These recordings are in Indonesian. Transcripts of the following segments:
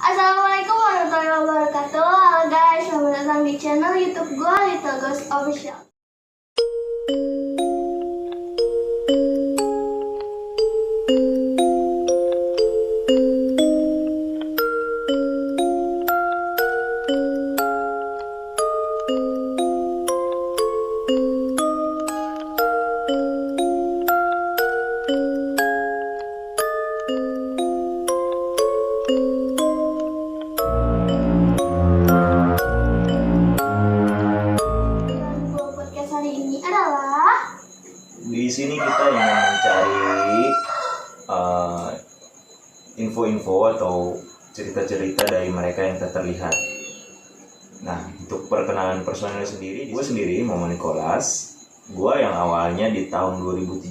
Assalamualaikum warahmatullahi wabarakatuh. Halo guys, selamat datang di channel YouTube gue Little Ghost Official. Di sini kita ingin mencari info-info atau cerita-cerita dari mereka yang tak terlihat. Nah, untuk perkenalan personil sendiri, gue sendiri Momo Nicholas. Gue yang awalnya di tahun 2017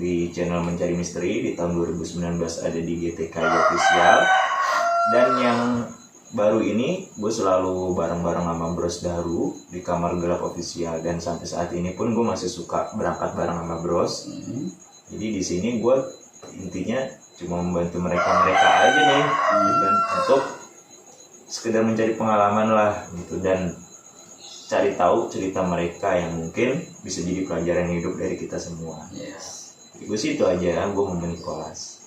di channel Mencari Misteri, di tahun 2019 ada di GTKI Official, dan yang baru ini gue selalu bareng-bareng sama Bros Daru di Kamar Gelap Official, dan sampai saat ini pun gue masih suka berangkat bareng sama Bros. Jadi di sini gue intinya cuma membantu mereka aja nih, dan untuk sekedar mencari pengalaman lah gitu, dan cari tahu cerita mereka yang mungkin bisa jadi pelajaran hidup dari kita semua. Yes. Gue sih itu aja, gue Momo Nicholas.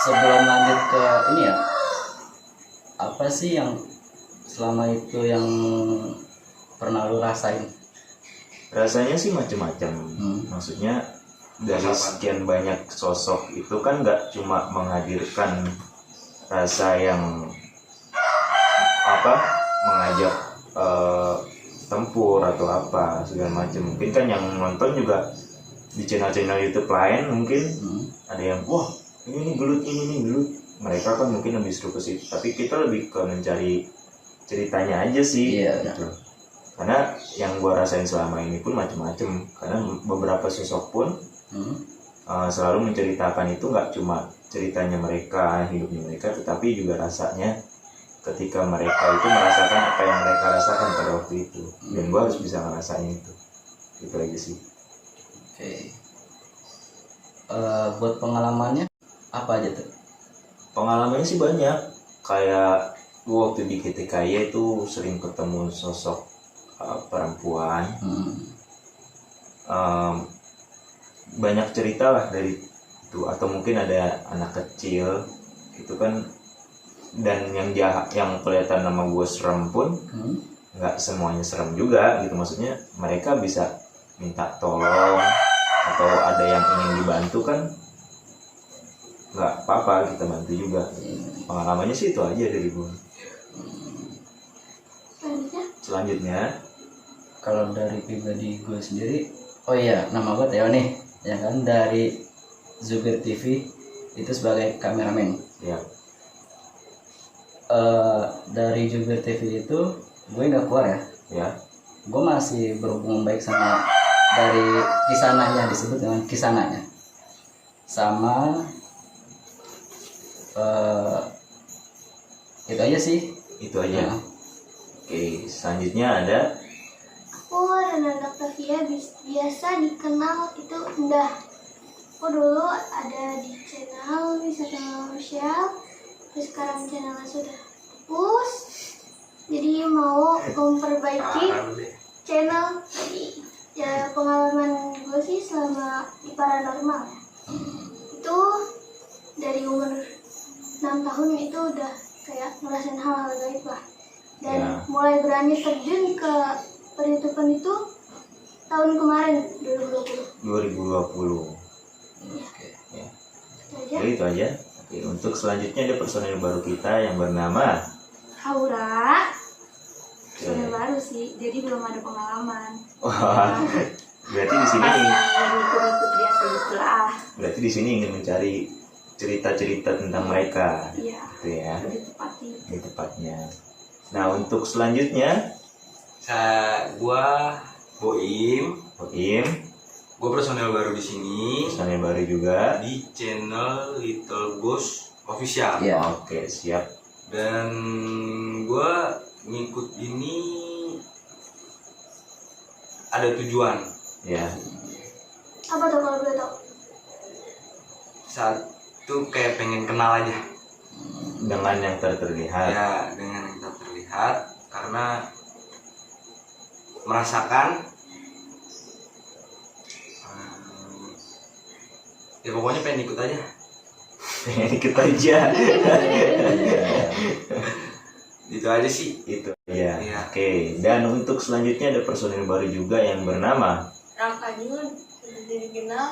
Sebelum lanjut ke ini ya, apa sih yang selama itu yang pernah lu rasain? Rasanya sih macam-macam. Maksudnya dari sekian banyak sosok itu kan nggak cuma menghadirkan rasa yang mengajak tempur atau apa segala macam. Mungkin kan yang nonton juga di channel-channel YouTube lain mungkin ada yang wah ini gelut. Mereka kan mungkin lebih seru ke situ, tapi kita lebih ke mencari ceritanya aja sih. Gitu. Karena yang gua rasain selama ini pun macam-macam, karena beberapa sosok pun selalu menceritakan itu nggak cuma ceritanya mereka, hidupnya mereka, tetapi juga rasanya ketika mereka itu merasakan apa yang mereka rasakan pada waktu itu, dan gua harus bisa ngerasain itu aja sih. Oke. Buat pengalamannya apa aja tuh? Pengalamannya sih banyak, kayak gua waktu di GTKY itu sering ketemu sosok perempuan. Banyak cerita lah dari itu, atau mungkin ada anak kecil gitu kan, dan yang jahat, yang kelihatan nama gue serem pun nggak semuanya serem juga gitu. Maksudnya mereka bisa minta tolong atau ada yang ingin dibantu kan, nggak apa-apa, kita bantu juga. Pengalamannya sih itu aja dari gue. Selanjutnya Kalau dari pribadi gue sendiri, oh iya, nama gue Theo nih, ya kan, dari Zubir TV itu sebagai kameramen. ya. Dari Zubir TV itu gue nggak keluar ya. Gue masih berhubungan baik sama dari kisananya, disebut dengan kisananya, sama itu aja sih. Itu aja. Oke, selanjutnya ada Aku Renanda Octavia, biasa dikenal itu Endah. Aku dulu ada di channel Wisata Official, terus sekarang channelnya sudah hapus. Jadi mau memperbaiki channel. Jadi ya pengalaman gue sih selama di paranormal ya. Itu dari umur 6 tahun itu udah kayak ngerasain hal-hal gaib lah. Dan mulai berani terjun ke per-YouTubean itu tahun kemarin 2020. Ya. Jadi itu aja. Oke, untuk selanjutnya ada personil baru kita yang bernama Haura. Personil baru sih, jadi belum ada pengalaman. Wah, berarti di sini ikut biasa gitu lah. Berarti di sini ingin mencari cerita-cerita tentang mereka. Iya. Gitu ya. Lebih tepatnya. Nah, untuk selanjutnya gua Boim. Gua personel baru di sini. Personil baru juga di channel Little Ghost Official. Iya. Oke, siap. Dan gua ngikut ini ada tujuan. Ya. Apa tuh kalau boleh tahu? Saat tuh kayak pengen kenal aja dengan yang terlihat. ya, dengan yang tak terlihat, karena merasakan ya pokoknya pengen ikut aja. Pengen ikut aja. Itu aja sih. Itu ya. Iya. Oke. Dan untuk selanjutnya ada personil baru juga yang bernama Rangka Jun sudah dikenal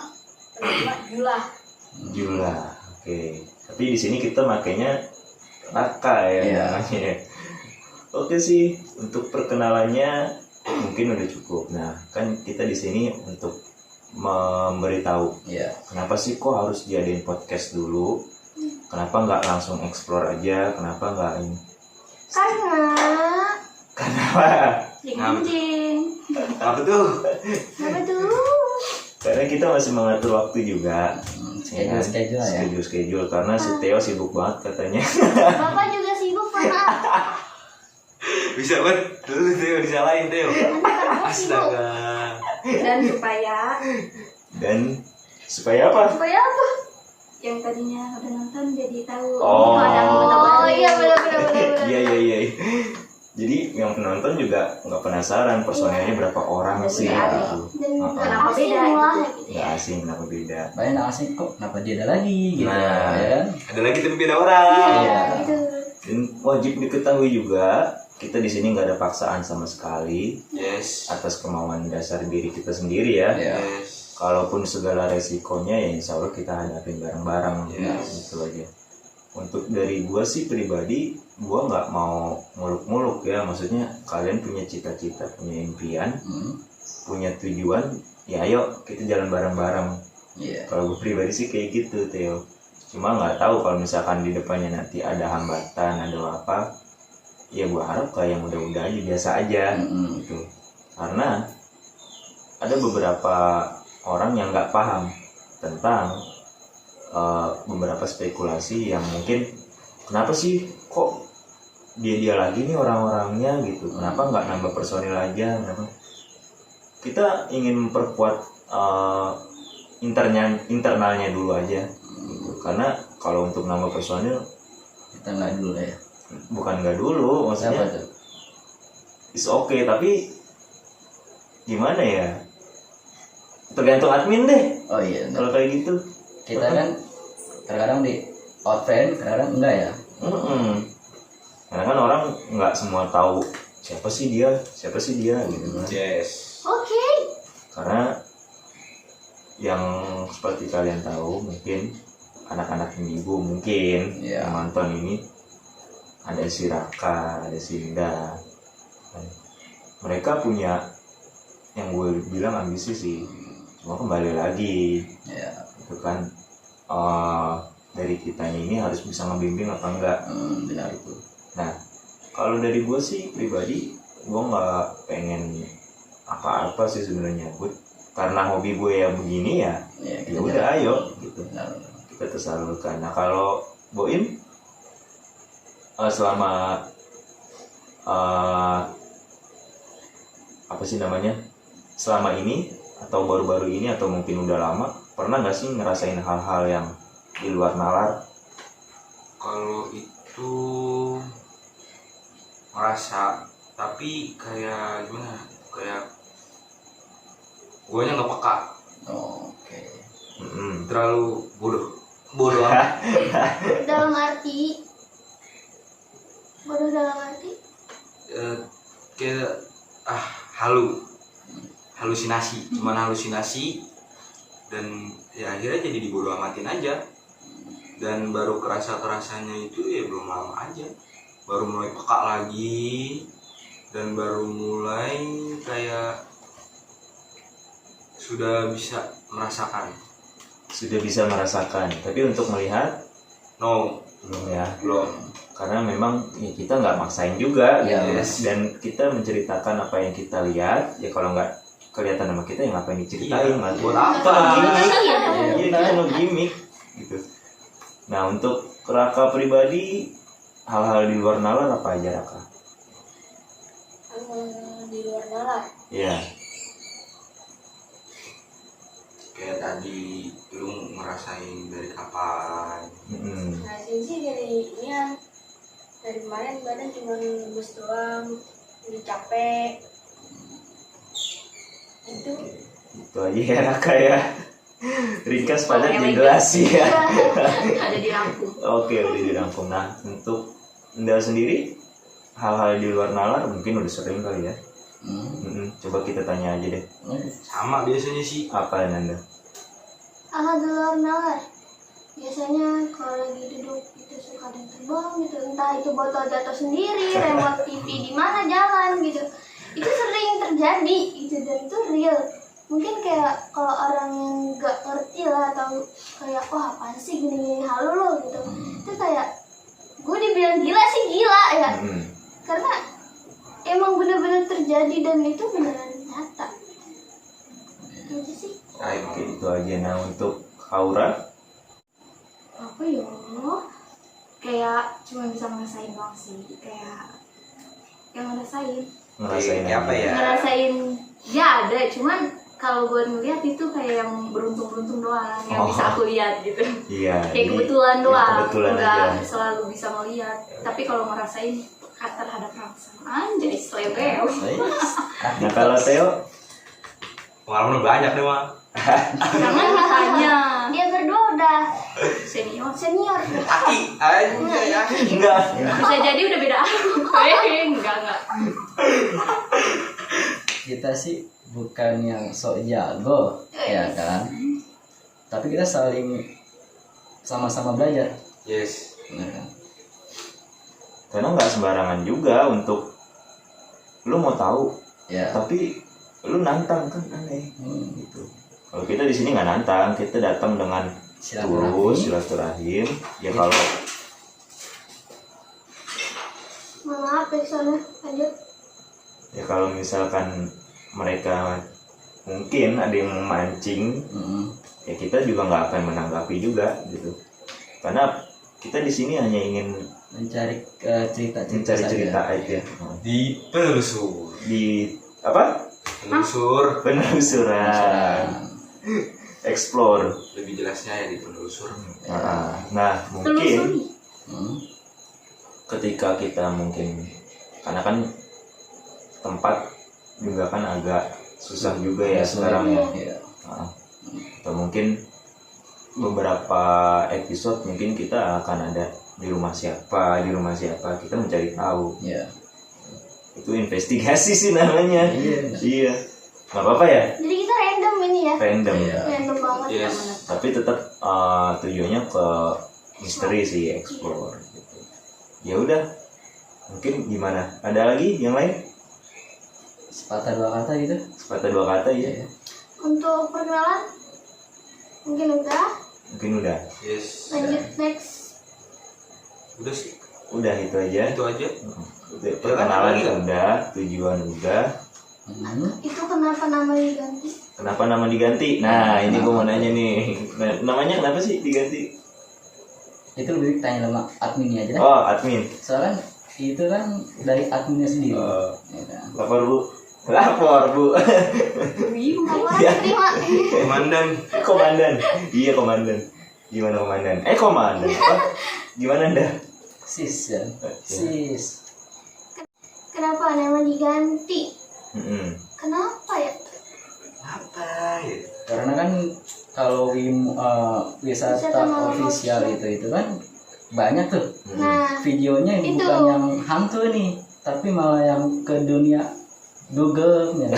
bernama Jula. Jula. Oke. Tapi di sini kita makainya Raka ya Iya. namanya. Oke sih, untuk perkenalannya mungkin udah cukup. Nah, kan kita di sini untuk memberitahu Iya. kenapa sih kok harus diadain podcast dulu? Kenapa nggak langsung explore aja? Kenapa nggak ini? Kenapa? Jing-jing. Apa tuh? Apa tuh? Karena kita masih mengatur waktu juga. Schedule ya. Schedule karena si Theo sibuk banget katanya. Bapak juga sibuk, maaf. Bisa banget. Dulu Theo disalahin Theo. Astaga. Dan Supaya apa? supaya apa? Yang tadinya udah nonton jadi tahu. Oh. Ada anggota baru. Iya benar. Iya. Jadi yang penonton juga nggak penasaran personelnya berapa orang sih gitu. Dan Apa? kenapa beda gitu. Nggak asing, kenapa beda? Banyak asing kok, kenapa dia ada lagi gitu Nah. ya kan? Ada lagi tapi beda orang. Iya. Gitu. Dan wajib diketahui juga kita di sini nggak ada paksaan sama sekali Yes. atas kemauan dasar diri kita sendiri ya. Iya. Yes. Kalaupun segala resikonya ya insya Allah kita hadapin bareng-bareng Yes. gitu aja. Untuk dari gua sih pribadi, gua nggak mau muluk-muluk ya. Maksudnya kalian punya cita-cita, punya impian, punya tujuan, ya ayo kita jalan bareng-bareng. Iya. Kalau gue pribadi sih kayak gitu Theo. Cuma nggak tahu kalau misalkan di depannya nanti ada hambatan, ada apa, ya gua harap kayak yang udah-udah aja biasa aja gitu. Karena ada beberapa orang yang nggak paham tentang beberapa spekulasi yang mungkin kenapa sih kok dia lagi nih orang-orangnya gitu, kenapa nggak nambah personil aja, kenapa kita ingin memperkuat internalnya dulu aja gitu. Karena kalau untuk nambah personil Kita nggak dulu ya. bukan nggak dulu, Siapa maksudnya tuh? is okay, tapi gimana ya, tergantung admin deh Oh iya. kalau kayak gitu. Kita kan kadang-kadang di outframe, kadang-kadang enggak ya. Karena kan orang nggak semua tahu siapa sih dia gitu kan. Yes. Oke. Karena yang seperti kalian tahu mungkin anak-anak minggu mungkin Iya. yang nonton ini ada si Raka, ada si Indah. Mereka punya yang gue bilang ambisi sih. Cuma kembali lagi Iya. itu kan dari kitanya ini harus bisa ngebimbing apa enggak. Benar itu. Nah, kalau dari gue sih pribadi, gue nggak pengen apa-apa sih sebenarnya. Gue karena hobi gue ya begini ya, Iya, ya kita udah jalan. ayo gitu. Benar. Kita tersalurkan. Nah, kalau Boim selama apa sih namanya? Selama ini atau baru-baru ini atau mungkin udah lama, pernah nggak sih ngerasain hal-hal yang di luar nalar? Kalau itu merasa, tapi kayak gimana? Kayak guanya nggak peka, Oke. terlalu bodoh amat. Dalam arti bodoh dalam arti Kayak halusinasi, cuman halusinasi, dan ya akhirnya jadi dibodoh amatin aja. Dan baru kerasanya itu ya belum lama aja, baru mulai peka lagi, dan baru mulai kayak sudah bisa merasakan. Tapi untuk melihat No, belum ya, belum. karena memang ya kita nggak maksain juga Ya, gitu. yes. Dan kita menceritakan apa yang kita lihat ya, kalau nggak kelihatan sama kita ya ngapain diceritain, Iya, Mas? buat apa? Iya, kita mau gimmick gitu. Nah, untuk Raka pribadi, hal-hal di luar nalar apa aja Raka? di luar nalar. Iya. Kayak tadi lu ngerasain dari kapan? Ngerasain sih dari ini ya, dari kemarin badan cuma lemes doang, udah capek. Itu aja ya Raka ya. Ringkas padat jelas ya. Ada dirangkum. Oke, udah dirangkum. Nah, untuk Anda sendiri hal-hal di luar nalar mungkin udah sering kali ya. Coba kita tanya aja deh. Sama biasanya sih. Apa Anda? hal di luar nalar. Biasanya kalau lagi duduk itu suka ada yang terbang gitu, entah itu botol jatuh sendiri, remote TV di mana jalan gitu. Itu sering terjadi gitu, dan itu real. Mungkin kayak kalau orang yang nggak ngerti lah, atau kayak wah apaan sih gini-gini halu lo gitu, itu kayak gue dibilang gila sih gila ya, karena emang bener-bener terjadi dan itu beneran nyata. Itu sih. Oke, itu aja. Nah, untuk Aura, Apa ya? Kayak cuma bisa ngerasain doang sih. Kayak yang ngerasain ngerasain apa ya? ngerasain ya ada, cuman kalau gue ngeliat itu kayak yang beruntung-beruntung doang yang bisa aku lihat gitu. Iya. Kayak kebetulan ya, doang, kebetulan nggak aja. selalu bisa melihat. Tapi kalau ngerasain terhadap langsung anjay selebel. Nah, kalau Theo, Pengalaman banyak deh mah. Jangan ditanya Dia berdua udah senior. Aki aja ya. enggak. Bisa jadi udah beda. Enggak. Kita sih bukan yang sok jago ya kan, tapi kita saling sama-sama belajar. Yes. Nah, Karena nggak sembarangan juga untuk lu mau tahu, ya. tapi lu nantang kan aneh gitu. Kalau kita di sini nggak nantang, kita datang dengan tulus silaturahim. Ya kalau maaf ya soalnya lanjut. ya kalau misalkan mereka mungkin ada yang memancing, ya kita juga nggak akan menanggapi juga gitu. Karena kita di sini hanya ingin mencari cerita-cerita mencari saja. cerita aja. Di penelusur. Di apa? Penelusuran. Explore. Lebih jelasnya ya di penelusur. Nah, mungkin Telusuri. ketika kita mungkin, karena kan tempat juga kan agak susah juga ya sekarang ya. Iya. Atau mungkin beberapa episode mungkin kita akan ada di rumah siapa kita mencari tahu. Iya. Itu investigasi sih namanya. Iya. Nggak apa-apa ya? Jadi kita random ini ya. Random. Iya. Random banget. Yes. Tapi tetap tujuannya ke misteri sih, explore gitu. Ya udah. Mungkin gimana? Ada lagi yang lain? Sepatah dua kata gitu. Sepatah dua kata ya. Untuk perkenalan mungkin udah. Mungkin udah. Yes. Lanjut next. Udah sih. Udah itu aja. Itu aja. Perkenalan Ya, udah, tujuan udah. Itu kenapa namanya diganti? Kenapa nama diganti? Nah, ini gue mau nanya nih. Namanya kenapa sih diganti? Itu lebih tanya sama adminnya aja dah. Oh, admin. Soalnya itu kan dari adminnya sendiri. Oh. Ya kan? Lapor bu. Lapor bu. Laporan Ya. terima. Komandan. Komandan. Iya komandan. Gimana komandan? Komandan. Apa? Gimana dah? Sis ya. Sis. Kenapa nama diganti? Kenapa ya? Apa ya? Karena kan kalau wisata Wisata official itu kan banyak tuh Nah, videonya yang Itu. bukan yang hantu nih, tapi malah yang ke dunia dugem ya.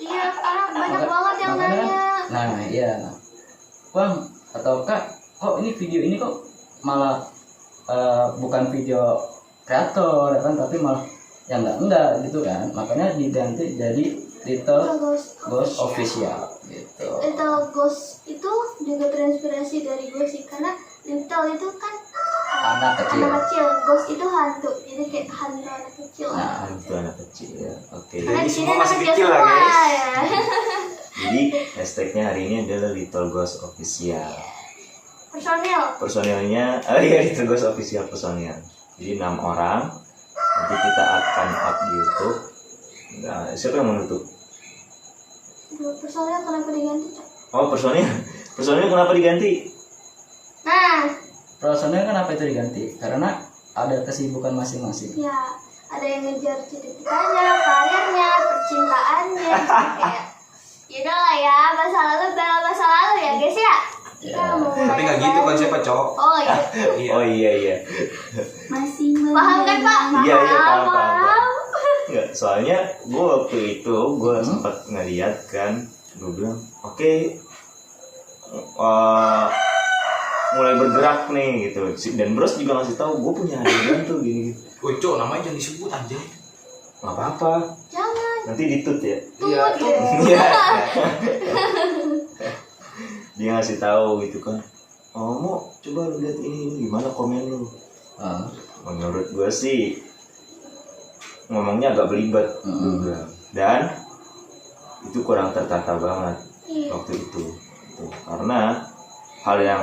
iya karena banyak Maka- banget yang makanya nanya. Nah iya, Bang atau Kak, kok ini video ini kok malah bukan video kreator ya kan, tapi malah yang enggak gitu kan, makanya diganti jadi Little Ghost Official gitu. Little Ghost itu juga terinspirasi dari gue sih, karena Little itu kan Anak kecil. Ghost itu hantu, jadi kayak hantu anak kecil. Nah, Itu anak kecil ya. Oke. Karena Jadi di sini semua anak masih kecil kecil lah, semua guys. ya. Jadi hashtagnya hari ini adalah Little Ghost Official. Personil. Personilnya, iya Little Ghost Official personil. Jadi 6 orang. Nanti kita akan up di YouTube. Nah, siapa yang menutup? Personil kenapa diganti? Cak? Oh personil. Personil kenapa diganti? Nah, Personil kenapa itu diganti? Karena ada kesibukan masing-masing. ya ada yang ngejar cita-citanya, karirnya, percintaannya, kayak ya udah lah ya, masa lalu bela masa lalu ya guys ya. Kita Ya. mau Tapi nggak gitu konsepnya, Cok. Oh iya. Iya. Oh iya. Masih Paham kan Pak? Iya, paham. Paham. Enggak, soalnya gue waktu itu gue sempat ngeliat kan, gue bilang oke, mulai bergerak nih gitu. Dan Bros juga ngasih tahu gue punya adegan tuh gini. Woi, Cok, namanya jangan disebut anjay. Nggak apa-apa, Jangan. nanti ditut ya. Iya, Tut ya. Iya. Dia ngasih tahu gitu kan. Oh, mau coba lu lihat ini gimana komen lu. Ah, Menurut gue sih ngomongnya agak belibet juga. Dan itu kurang tertata banget Iya. waktu itu. Tuh, karena hal yang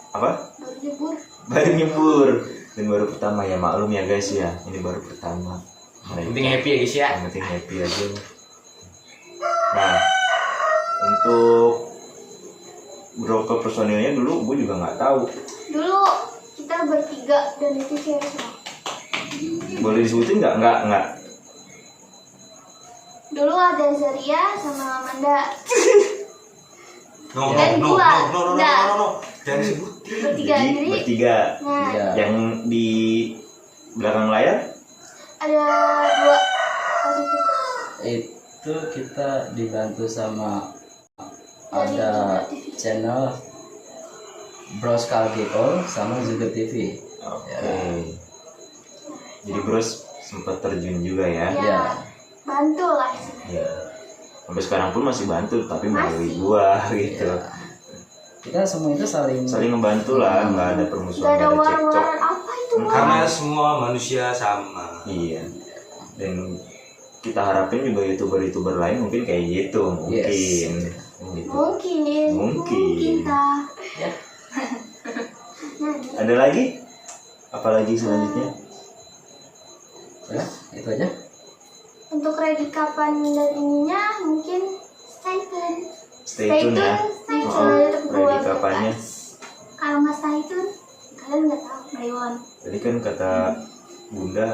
apa? Baru nyebur. Baru nyebur dan baru pertama ya, maklum ya guys ya, ini baru pertama. Yang penting happy ya guys ya. Yang penting happy aja. Nah, untuk broker personilnya dulu gue juga nggak tahu. Dulu kita bertiga dan itu cewek semua. Boleh disebutin nggak? Dulu ada Zaria sama Amanda. No. Dan gua. Nah. Jangan disebutin. Bertiga Jadi jadi. bertiga. Nah, iya. Yang di belakang layar ada dua waktu itu. Itu kita dibantu sama Dari ada Juga TV. channel Bros Kalgeo sama Juga TV. Oke. Ya. Jadi Bros sempat terjun juga ya. Ya, Ya. bantu lah. Ya. Sampai sekarang pun masih bantu, tapi melalui Masih. gua gitu. Ya. Kita semua itu saling Saling membantu lah, nggak ada permusuhan, Gak ada nggak ada cekcok. war-waran apa itu War? Karena semua manusia sama. Iya. Dan kita harapin juga youtuber lain mungkin kayak gitu, mungkin. Gitu. Mungkin ta. Ya. Nah, Ada lagi? Apalagi selanjutnya? ya, itu aja. untuk ready kapan dan ininya mungkin stay tune. Stay tune ya. Stay tune Oh, YouTube gua. ready kapannya? Kalau nggak stay tune, kalian nggak tahu. Baywan. Tadi kan kata Bunda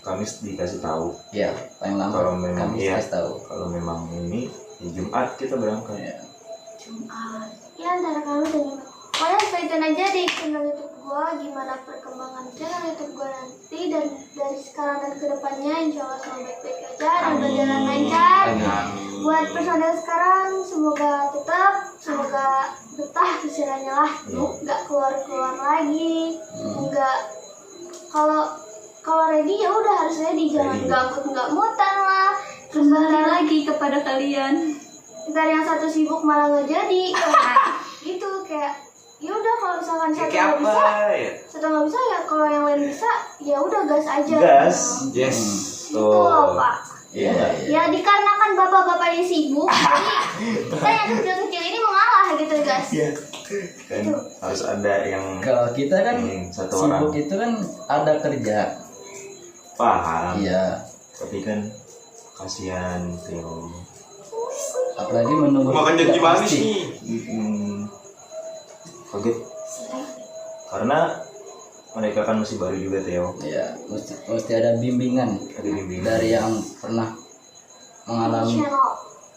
Kamis dikasih tahu. Ya, paling lama Kalau memang kami iya. kasih tahu. Kalau memang ini di Jumat kita berangkat. Ya. Jumat. Ya antara kamu dan Jumat. Pokoknya stay tune aja di channel YouTube gua, gimana perkembangan channel YouTube gua nanti, dan dari sekarang dan kedepannya insya Allah semua baik-baik aja dan berjalan lancar. Amin. Buat personel sekarang semoga semoga betah istilahnya lah, Iya. nggak keluar lagi, Hmm. nggak kalau ready ya udah harus ready, jangan Ready. nggak mutan lah. Terus Kembali ntar lagi kepada kalian. ntar yang satu sibuk malah nggak jadi, nah, gitu kayak ya udah kalau misalkan satu Kayak nggak bisa, apa ya? satu nggak bisa ya kalau yang lain bisa ya udah gas aja. Gas. Yes. Gitu loh Pak. Iya, iya. Ya dikarenakan bapak-bapaknya sibuk, jadi kita yang kecil-kecil ini mengalah gitu guys. Iya. Kan harus ada yang Kalau kita kan satu sibuk orang itu kan ada kerja. paham. Iya. Tapi kan kasihan Theo. Apalagi menunggu Makan janji tidak manis pasti. nih. Kaget karena mereka kan masih baru juga Theo. Iya, mesti ada bimbingan Ada bimbingan, dari yang pernah mengalami. Channel.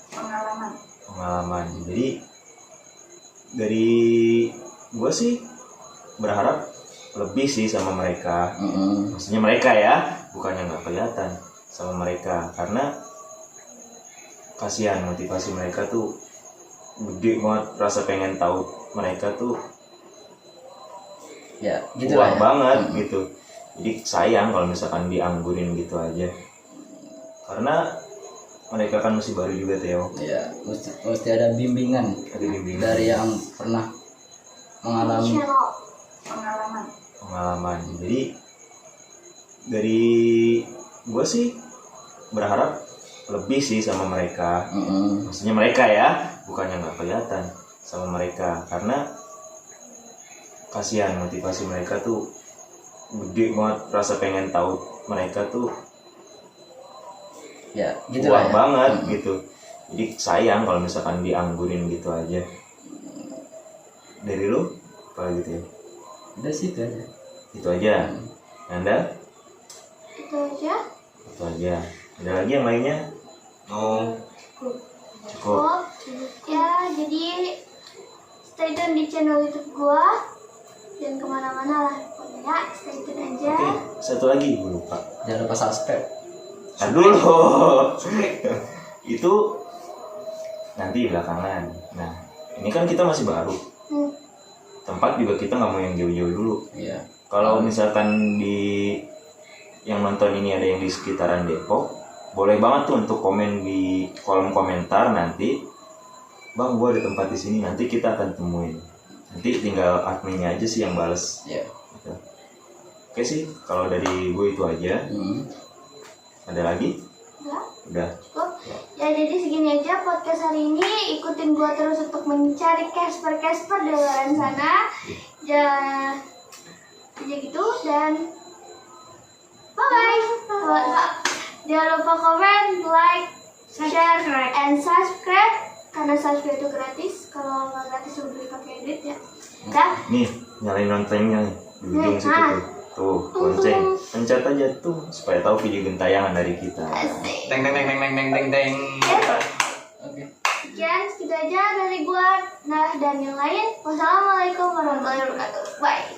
Pengalaman. pengalaman. Jadi dari gue sih berharap lebih sih sama mereka. Mm-mm. Maksudnya mereka ya, bukannya nggak kelihatan sama mereka, karena kasihan motivasi mereka tuh gede banget, rasa pengen tahu mereka tuh Ya, gitu kuat lah ya. banget Mm-mm. gitu. Jadi sayang kalau misalkan dianggurin gitu aja, karena mereka kan masih baru juga Theo. Ya, mesti ada bimbingan Ada bimbingan, dari yang pernah mengalami. Channel. Pengalaman. pengalaman. Jadi dari gue sih berharap lebih sih sama mereka. Mm-mm. Maksudnya mereka ya, bukannya nggak kelihatan sama mereka, karena kasihan motivasi mereka tuh gede banget, rasa pengen tahu mereka tuh Ya, gitu kuat lah ya. banget Mm-mm. gitu. Jadi sayang kalau misalkan dianggurin gitu aja. Dari lu apa gitu ya? Udah sih itu aja. Itu aja. Anda? Itu aja. Itu aja. Ada lagi yang lainnya? No. Cukup. Ya, jadi stay tune di channel YouTube gua. Jangan kemana-mana lah pokoknya, stay tune aja. Oke, satu lagi gue lupa. Jangan lupa subscribe. Aduh. Itu nanti belakangan. Nah, ini kan kita masih baru. Hmm. Tempat juga kita nggak mau yang jauh-jauh dulu. Iya. Kalau misalkan di yang nonton ini ada yang di sekitaran Depok, boleh banget tuh untuk komen di kolom komentar nanti. Bang, gua ada tempat di sini, nanti kita akan temuin. Nanti tinggal adminnya aja sih yang bales. Iya. Gitu. Oke sih, kalau dari gue itu aja. Ada lagi? Udah. Cukup. Ya jadi segini aja podcast hari ini. Ikutin gua terus untuk mencari Casper di luar sana. Ya gitu dan bye bye. Jangan lupa komen, like, share, and subscribe. Karena subscribe itu gratis. Kalau nggak gratis lu beli pakai duit ya. Dah. Nih, nyalain loncengnya nih di ujung Nih, situ tuh. Tuh, lonceng. Pencet aja tuh supaya tahu video gentayangan dari kita. Asik. Teng teng teng teng teng teng teng. Oke. Sekian, segitu aja dari gua. Nah, dan yang lain. Wassalamualaikum warahmatullahi wabarakatuh. Bye.